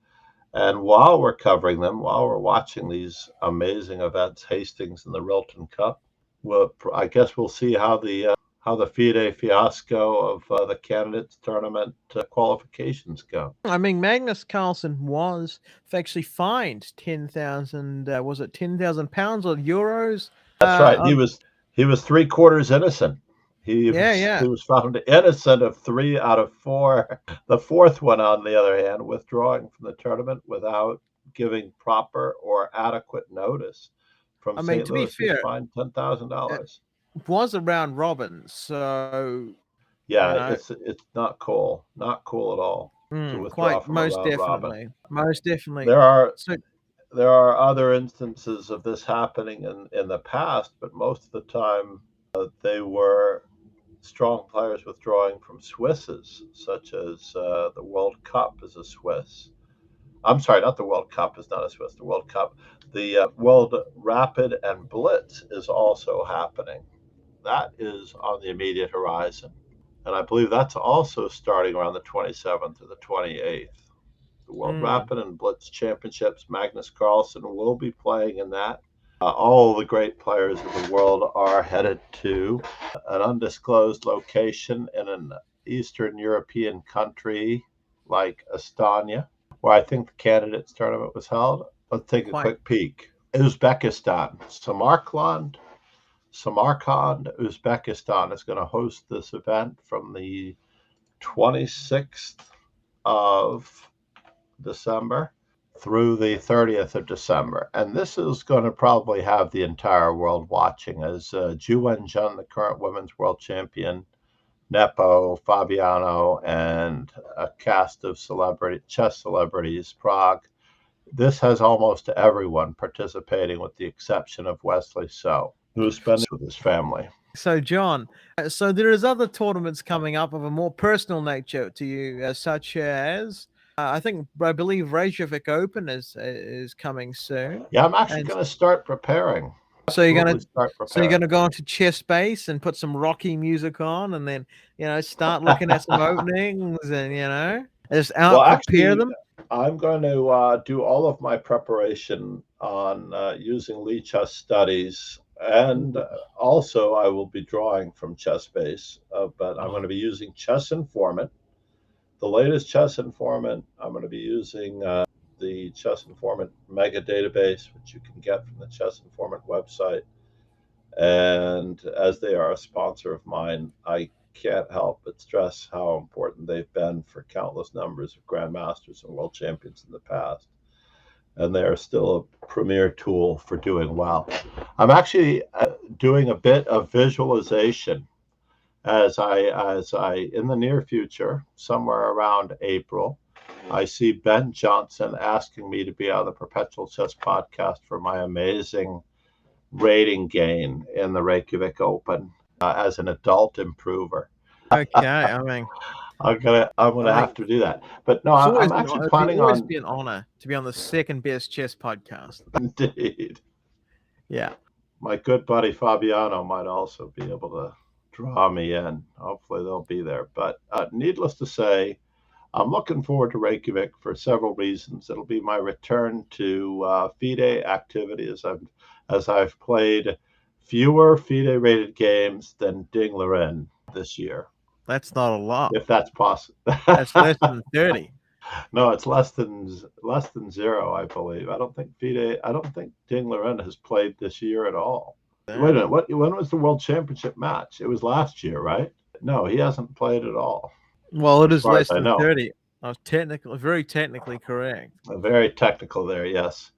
S2: And while we're covering them, while we're watching these amazing events, Hastings and the Rilton Cup, I guess we'll see how the FIDE fiasco of the candidates tournament qualifications go.
S1: I mean, Magnus Carlsen was actually fined 10,000. Was it £10,000 or euros?
S2: That's right.
S1: On,
S2: He was three-quarters innocent.
S1: yeah,
S2: He
S1: yeah.
S2: was found innocent of three out of four. The fourth one, on the other hand, withdrawing from the tournament without giving proper or adequate notice from
S1: I mean,
S2: St.
S1: to be
S2: Louis, he's
S1: fair,
S2: fined
S1: it
S2: $10,000.
S1: was a round robin, so you
S2: Yeah,
S1: know,
S2: it's not cool, not cool at all to withdraw
S1: quite
S2: from a round robin.
S1: most definitely.
S2: There are
S1: So
S2: there are other instances of this happening in the past, but most of the time they were strong players withdrawing from Swisses, such as the World Cup is a Swiss. I'm sorry, not the World Cup is not a Swiss. The World Cup, the World Rapid and Blitz is also happening. That is on the immediate horizon. And I believe that's also starting around the 27th or the 28th. The World
S1: mm,
S2: Rapid and Blitz Championships, Magnus Carlsen will be playing in that. All the great players of the world are headed to an undisclosed location in an Eastern European country like Estonia, where I think the candidates tournament was held. Let's take a
S1: quite
S2: quick peek. Uzbekistan, Samarkand, Uzbekistan is going to host this event from the 26th of December through the 30th of December. And this is going to probably have the entire world watching as Ju Wen-jun, the current women's world champion, Nepo, Fabiano, and a cast of chess celebrities, Prague. This has almost everyone participating with the exception of Wesley So, who spends with his family.
S1: so, John. So there is other tournaments coming up of a more personal nature to you, such as I believe Reykjavik Open is coming soon,
S2: Yeah, I'm actually
S1: and
S2: going to start preparing.
S1: so you're
S2: Absolutely
S1: gonna
S2: start preparing.
S1: go into chess base and put some rocky music on, and then start looking at some openings, and just
S2: Well,
S1: out prepare
S2: actually,
S1: them.
S2: I'm going to do all of my preparation on using Lee Chess Studies, and also I will be drawing from ChessBase, but I'm going
S1: Oh,
S2: to be using Chess Informant, the latest Chess Informant. I'm going to be using the Chess Informant mega database, which you can get from the Chess Informant website. And as they are a sponsor of mine, I can't help but stress how important they've been for countless numbers of grandmasters and world champions in the past. And they are still a premier tool for doing well. I'm actually doing a bit of visualization as I in the near future, somewhere around April, I see Ben Johnson asking me to be on the Perpetual Chess podcast for my amazing rating gain in the Reykjavik Open as an adult improver.
S1: okay. I mean,
S2: I'm gonna have to do that. But no, I'm actually
S1: it'd
S2: planning
S1: always
S2: on
S1: be an honor to be on the second best chess podcast.
S2: indeed.
S1: Yeah.
S2: My good buddy Fabiano might also be able to draw me in. Hopefully they'll be there. But needless to say, I'm looking forward to Reykjavik for several reasons. It'll be my return to FIDE activity as I've played fewer FIDE rated games than Ding Liren this year,
S1: That's not a lot.
S2: if that's possible.
S1: That's less than 30.
S2: No, it's less than zero, I believe. I don't think Ding Liren has played this year at all. Wait a minute, when was the World Championship match? It was last year, right? No, he hasn't played at all,
S1: Well, it
S2: as
S1: is
S2: far as
S1: less
S2: I
S1: than
S2: know.
S1: 30. I was very technically correct.
S2: Very technical there, yes.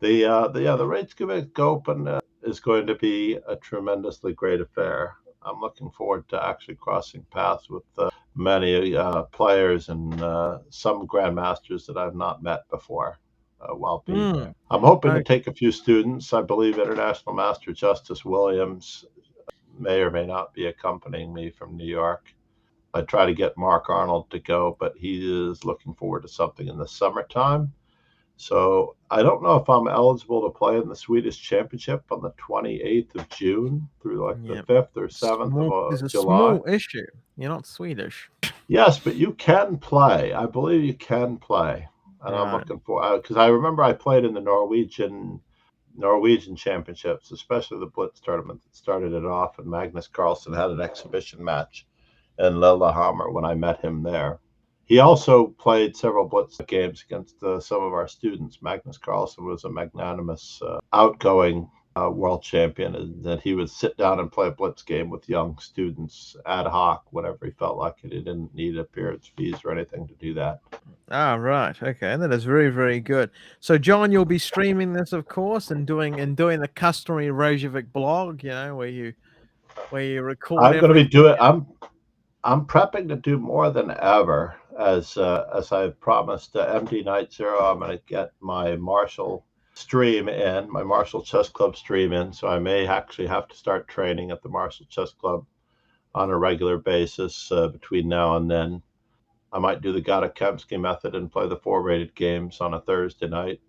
S2: The Reykjavik Open is going to be a tremendously great affair. I'm looking forward to actually crossing paths with many players and some grandmasters that I've not met before. while being
S1: Hmm.
S2: there. I'm hoping to
S1: Okay.
S2: take a few students. I believe International Master Justice Williams may or may not be accompanying me from New York. I try to get Mark Arnold to go, but he is looking forward to something in the summertime. So I don't know if I'm eligible to play in the Swedish Championship on the 28th of June through like the
S1: Yeah.
S2: 5th or 7th of
S1: Small. There's a
S2: July.
S1: small issue. You're not Swedish.
S2: Yes, but you can play. I believe you can play, and I'm
S1: Right.
S2: looking for because I remember I played in the Norwegian championships, especially the Blitz tournament that started it off, and Magnus Carlsen had an exhibition match in Lillehammer when I met him there. He also played several Blitz games against some of our students. Magnus Carlsen was a magnanimous, outgoing world champion, and that he would sit down and play a Blitz game with young students ad hoc whenever he felt like it. He didn't need appearance fees or anything to do that.
S1: Ah, right. Okay, that is very, very good. So, John, you'll be streaming this, of course, and doing the customary Reykjavik blog. Where you record
S2: I'm going to be
S1: everything.
S2: doing. I'm prepping to do more than ever, as I've promised MD Night Zero. I'm going to get my Marshall Chess Club stream in. So I may actually have to start training at the Marshall Chess Club on a regular basis between now and then. I might do the Gatakemsky method and play the 4 rated games on a Thursday night,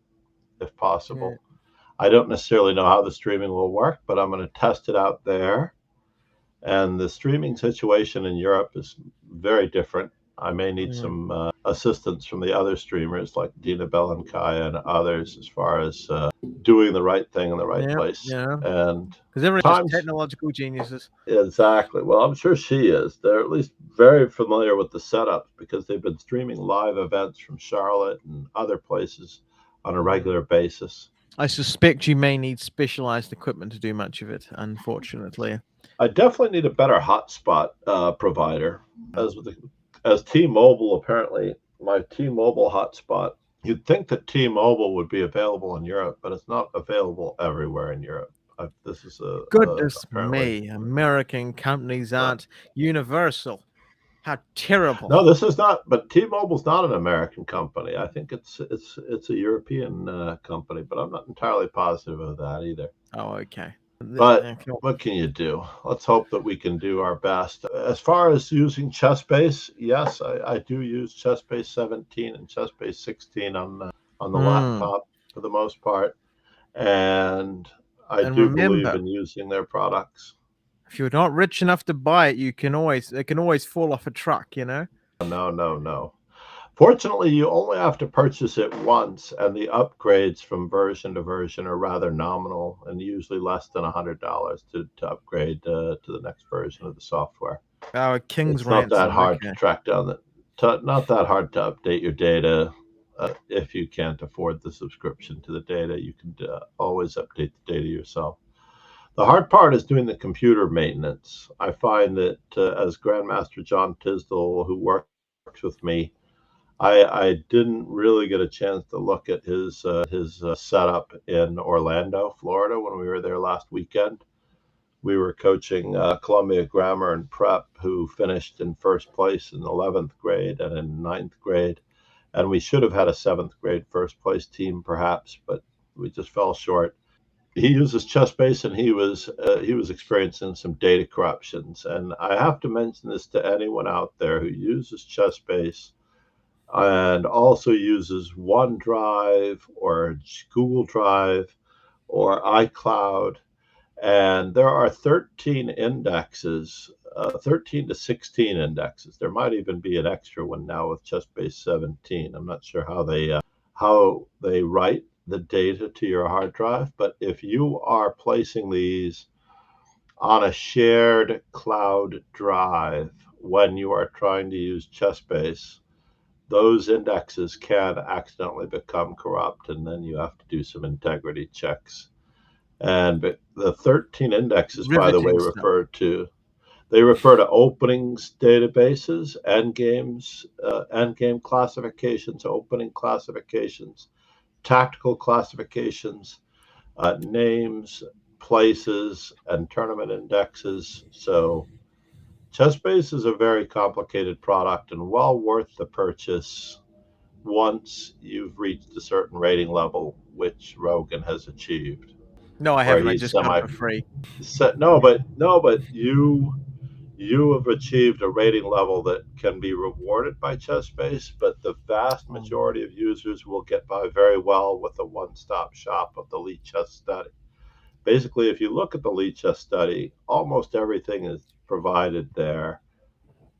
S2: if
S1: Yeah.
S2: possible. I don't necessarily know how the streaming will work, but I'm going to test it out there. And the streaming situation in Europe is very different. I may need
S1: Mm.
S2: some assistance from the other streamers like Dina Belenkaya and others as far as doing the right thing in the right
S1: Yeah.
S2: place.
S1: Yeah.
S2: And
S1: Because everyone's just
S2: times,
S1: technological geniuses.
S2: exactly. Well, I'm sure she is. They're at least very familiar with the setups because they've been streaming live events from Charlotte and other places on a
S1: Mm.
S2: regular basis.
S1: I suspect you may need specialized equipment to do much of it, unfortunately.
S2: I definitely need a better hotspot provider.
S1: Oh.
S2: As T-Mobile, apparently my T-Mobile hotspot. You'd think that T-Mobile would be available in Europe, but it's not available everywhere in Europe. This is
S1: Goodness
S2: apparently
S1: me, American companies
S2: not.
S1: aren't universal. How terrible.
S2: No, this is not. But T-Mobile's not an American company. I think it's a European company, but I'm not entirely positive of that either.
S1: Oh, okay.
S2: But
S1: Okay.
S2: what can you do? Let's hope that we can do our best. As far as using ChessBase, yes, I do use ChessBase 17 and ChessBase 16 on the
S1: Mm.
S2: laptop for the most part, and I
S1: And
S2: do believe
S1: remember,
S2: in using their products.
S1: if you're not rich enough to buy it, it can always fall off a truck.
S2: No, no, no. Fortunately, you only have to purchase it once, and the upgrades from version to version are rather nominal and usually less than $100 to upgrade to the next version of the software.
S1: Oh, King's
S2: It's not that
S1: ransom.
S2: hard to
S1: Okay.
S2: track down not that hard to update your data. If you can't afford the subscription to the data, you can always update the data yourself. The hard part is doing the computer maintenance. I find that as Grandmaster John Tisdall, who works with me, I didn't really get a chance to look at his setup in Orlando, Florida, when we were there last weekend. We were coaching Columbia Grammar and Prep, who finished in first place in 11th grade and in ninth grade. And we should have had a seventh grade first place team, perhaps, but we just fell short. He uses ChessBase, and he was experiencing some data corruptions. And I have to mention this to anyone out there who uses ChessBase and also uses OneDrive or Google Drive or iCloud. And there are 13 indexes, 13 to 16 indexes. There might even be an extra one now with ChessBase 17. I'm not sure how they write the data to your hard drive, but if you are placing these on a shared cloud drive when you are trying to use ChessBase, those indexes can accidentally become corrupt, and then you have to do some integrity checks. And the 13 indexes, by the way,
S1: Riveting stuff.
S2: refer to openings databases, endgame classifications, opening classifications, tactical classifications, names, places, and tournament indexes. So ChessBase is a very complicated product and well worth the purchase once you've reached a certain rating level, which Rogan has achieved,
S1: No, I
S2: where
S1: haven't. I
S2: he's
S1: just got it
S2: semi.
S1: for free.
S2: No, but you have achieved a rating level that can be rewarded by ChessBase, but the vast
S1: Oh.
S2: majority of users will get by very well with the one-stop shop of the Lead Chess Study. Basically, if you look at the Lead Chess Study, almost everything is provided there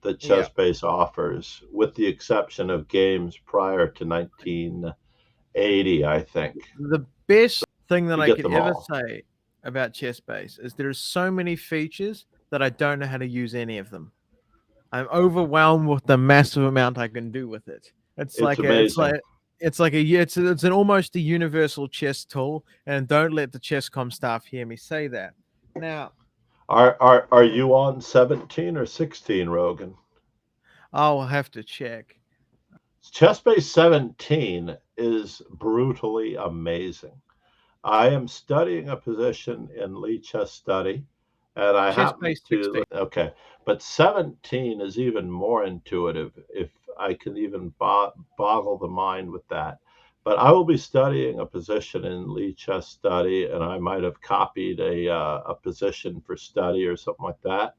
S2: that
S1: Yeah.
S2: ChessBase offers, with the exception of games prior to 1980, I think.
S1: The best thing that
S2: You
S1: I
S2: get
S1: could
S2: them
S1: ever
S2: all.
S1: say about ChessBase is there's so many features that I don't know how to use any of them. I'm overwhelmed with the massive amount I can do with it. It's
S2: It's
S1: like a, it's
S2: amazing.
S1: like it's like a it's an almost a universal chess tool. And don't let the chesscom staff hear me say that. Now,
S2: Are you on 17 or 16, Rogan?
S1: I'll have to check.
S2: ChessBase 17 is brutally amazing. I am studying a position in Lee Chess Study, and I happen
S1: ChessBase
S2: to
S1: 16.
S2: okay, but 17 is even more intuitive, if I can even boggle the mind with that. But I will be studying a position in Lee Chess Study, and I might have copied a position for study or something like that.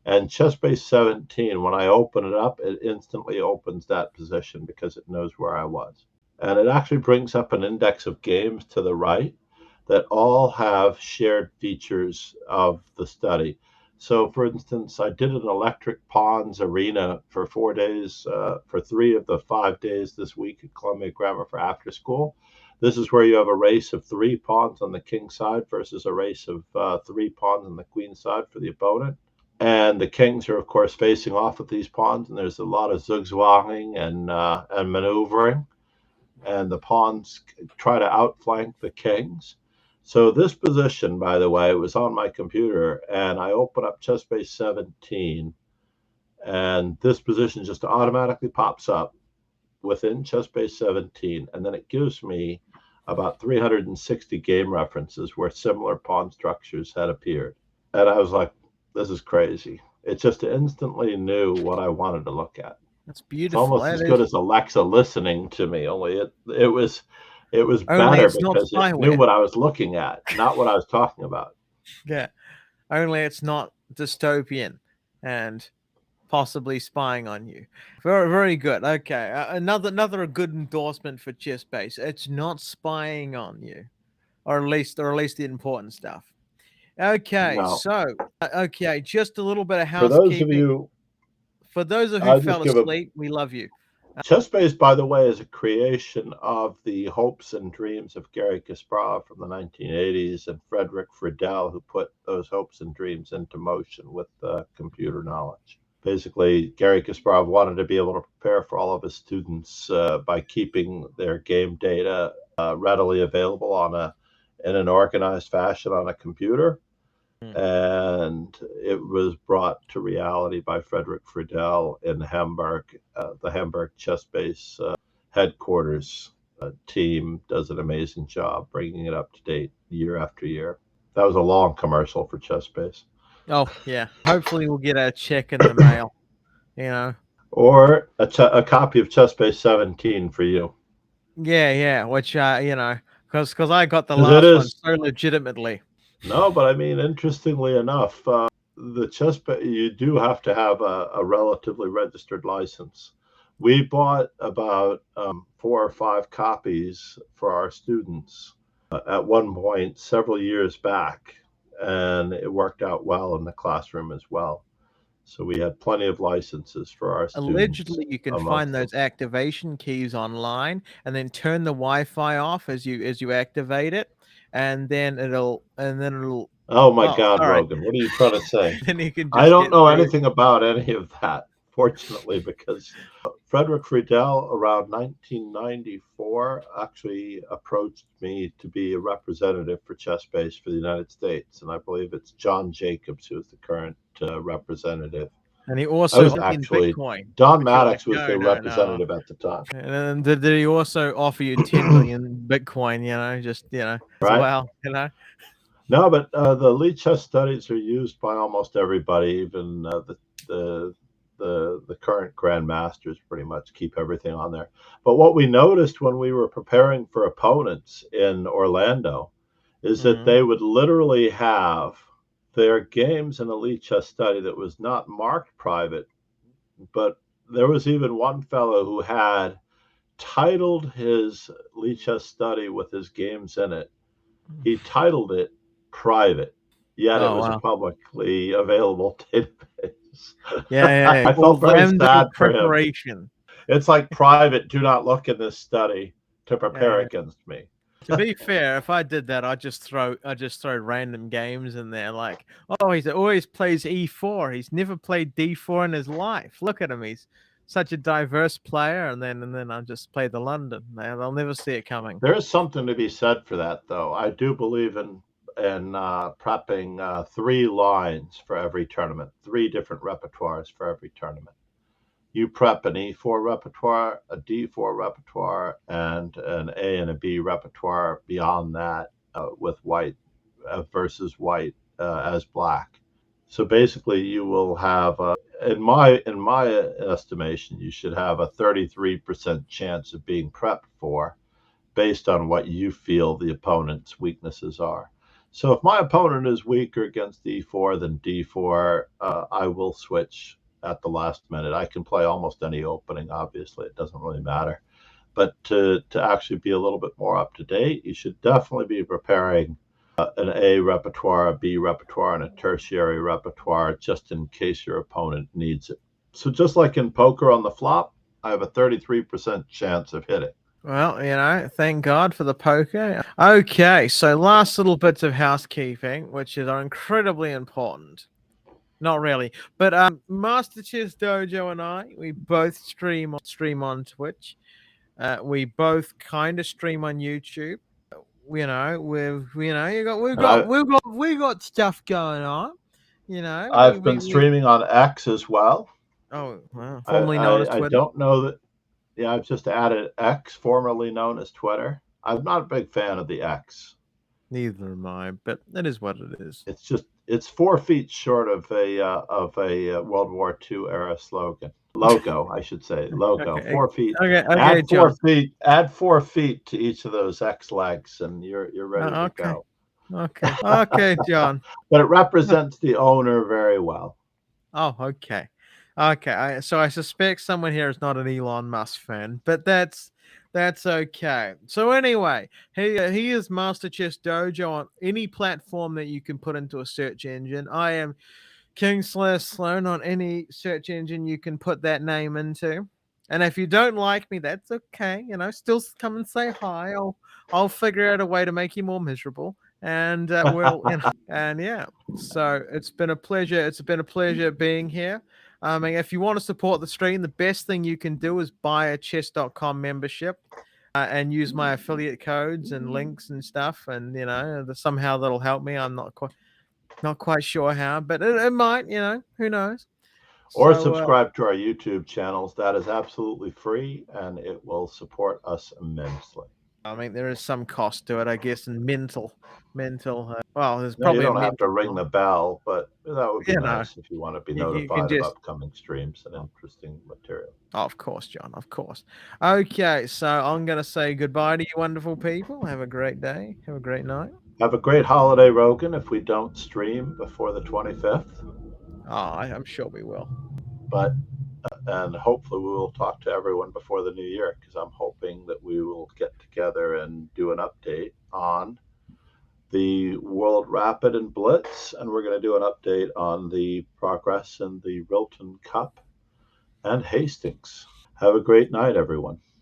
S2: And ChessBase 17, when I open it up, it instantly opens that position because it knows where I was. And it actually brings up an index of games to the right that all have shared features of the study. So, for instance, I did an electric pawns arena for 4 days, for 3 of the 5 days this week at Columbia Grammar for after school. This is where you have a race of 3 pawns on the king side versus a race of 3 pawns on the queen side for the opponent. And the kings are, of course, facing off with these pawns, and there's a lot of zugzwanging and maneuvering, and the pawns try to outflank the kings. So this position, by the way, was on my computer, and I open up ChessBase 17, and this position just automatically pops up within ChessBase 17, and then it gives me about 360 game references where similar pawn structures had appeared. And I was like, this is crazy. It just instantly knew what I wanted to look at.
S1: That's
S2: It's
S1: beautiful.
S2: almost
S1: That
S2: as good
S1: is.
S2: as Alexa listening to me, only it was
S1: Only
S2: better
S1: it's not
S2: because it knew
S1: spyware.
S2: what I was looking at, not what I was talking about.
S1: Yeah. Only it's not dystopian and possibly spying on you. Very, very good. Okay, another good endorsement for ChessBase. It's not spying on you, or at least the important stuff. Okay,
S2: No.
S1: so okay, just a little bit of
S2: For those of
S1: housekeeping.
S2: you,
S1: For those who
S2: I'll just
S1: fell
S2: give a
S1: asleep, we love you.
S2: ChessBase, by the way, is a creation of the hopes and dreams of Gary Kasparov from the 1980s and Frederick Friedel, who put those hopes and dreams into motion with computer knowledge. Basically, Gary Kasparov wanted to be able to prepare for all of his students by keeping their game data readily available in an organized fashion on a computer.
S1: Hmm.
S2: And it was brought to reality by Frederick Friedel in Hamburg. The Hamburg chess base headquarters team does an amazing job bringing it up to date year after year. That was a long commercial for chess base.
S1: Oh yeah, hopefully we'll get a check in the mail. You know.
S2: Or a copy of chess base 17 for you.
S1: Yeah, yeah. Which because I got the
S2: Because it
S1: last one
S2: is.
S1: so legitimately.
S2: No, but I mean, interestingly enough, the chess you do have to have a relatively registered license. We bought about 4 or 5 copies for our students at one point several years back, and it worked out well in the classroom as well. So we had plenty of licenses for our students
S1: Allegedly, you can find
S2: amongst them.
S1: those activation keys online, and then turn the Wi-Fi off as you activate it, and then it'll.
S2: Oh my
S1: Oh,
S2: God,
S1: sorry.
S2: Rogan, what are you trying to say?
S1: Then you can
S2: I
S1: just
S2: don't
S1: get
S2: know
S1: through.
S2: anything about any of that, fortunately, because Frederick Friedel around 1994 actually approached me to be a representative for ChessBase for the United States. And I believe it's John Jacobs who is the current representative.
S1: And he
S2: I
S1: also
S2: was
S1: in
S2: actually,
S1: Bitcoin,
S2: Don
S1: but you're like,
S2: Maddox was
S1: no,
S2: the
S1: no, no.
S2: representative at the time,
S1: And then did he also offer you 10 million Bitcoin? Just as
S2: right?
S1: well.
S2: No, but the lead chess studies are used by almost everybody, even the the current grandmasters pretty much keep everything on there. But what we noticed when we were preparing for opponents in Orlando is that
S1: Mm.
S2: they would literally have their games in Elite Chess Study that was not marked private, but there was even one fellow who had titled his Elite Chess Study with his games in it. He titled it private, yet it
S1: Oh
S2: was a
S1: wow.
S2: publicly available database.
S1: Yeah, yeah, yeah.
S2: I
S1: All
S2: felt very
S1: random
S2: sad for him.
S1: preparation.
S2: It's like private, do not look in this study to
S1: Yeah,
S2: prepare
S1: yeah.
S2: against me.
S1: To be fair, if I did that, I just throw random games in there. Like, oh, he's always plays E4. He's never played D4 in his life. Look at him. He's such a diverse player. And then I'll just play the London. Man, they'll never see it coming.
S2: There is something to be said for that, though. I do believe in prepping 3 lines for every tournament, 3 different repertoires for every tournament. You prep an E4 repertoire, a D4 repertoire, and an A and a B repertoire beyond that, with white versus white as black. So basically, you will have, in my estimation, you should have a 33% chance of being prepped for, based on what you feel the opponent's weaknesses are. So if my opponent is weaker against D4 than D4, I will switch at the last minute. I can play almost any opening, obviously, it doesn't really matter. But to actually be a little bit more up to date, you should definitely be preparing an A repertoire, a B repertoire, and a tertiary repertoire just in case your opponent needs it. So just like in poker on the flop, I have a 33% chance of hitting.
S1: Well, thank God for the poker. Okay, so last little bits of housekeeping, which are incredibly important. Not really, but Master Chess Dojo and we both stream on Twitch. We both kind of stream on YouTube. You got we've
S2: And
S1: got
S2: I,
S1: we've got we got stuff going on. You know,
S2: I've been streaming on X as well.
S1: oh well,
S2: I,
S1: formerly known as
S2: I
S1: Twitter.
S2: don't know that. Yeah, I've just added X, formerly known as Twitter. I'm not a big fan of the X.
S1: Neither am I, but it is what it is.
S2: It's 4 feet short of a World War II era slogan logo, I should say logo.
S1: Okay,
S2: 4 feet.
S1: okay, John.
S2: Add 4 feet to each of those X legs, and you're ready to
S1: Okay,
S2: go.
S1: okay, John.
S2: But it represents the owner very well.
S1: Oh, okay. Okay. So I suspect someone here is not an Elon Musk fan, but that's okay. So anyway, he is Master Chess Dojo on any platform that you can put into a search engine. I am King/Sloan on any search engine you can put that name into. And if you don't like me, that's okay. Still come and say hi. I'll figure out a way to make you more miserable. And and yeah. So it's been a pleasure. It's been a pleasure being here. And if you want to support the stream, the best thing you can do is buy a chess.com membership and use my affiliate codes and links and stuff. And somehow that'll help me. I'm not quite sure how, but it might. Who knows?
S2: Or
S1: So
S2: subscribe to our YouTube channels. That is absolutely free, and it will support us immensely.
S1: I mean, there is some cost to it, I guess, and mental. Well, there's
S2: No, you
S1: probably a
S2: don't have to
S1: mental
S2: ring
S1: one.
S2: you the bell, but that would be
S1: You know,
S2: nice if you want to be
S1: you can
S2: notified of
S1: just.
S2: upcoming streams and interesting material.
S1: Oh, of course, John. Of course. Okay, so I'm gonna say goodbye to you, wonderful people. Have a great day. Have a great night.
S2: Have a great holiday, Rogan, if we don't stream before the 25th.
S1: Oh, I'm sure we will.
S2: But and hopefully we will talk to everyone before the new year, because I'm hoping that we will get together and do an update on the World Rapid and Blitz, and we're going to do an update on the progress in the Rilton Cup and Hastings. Have a great night, everyone.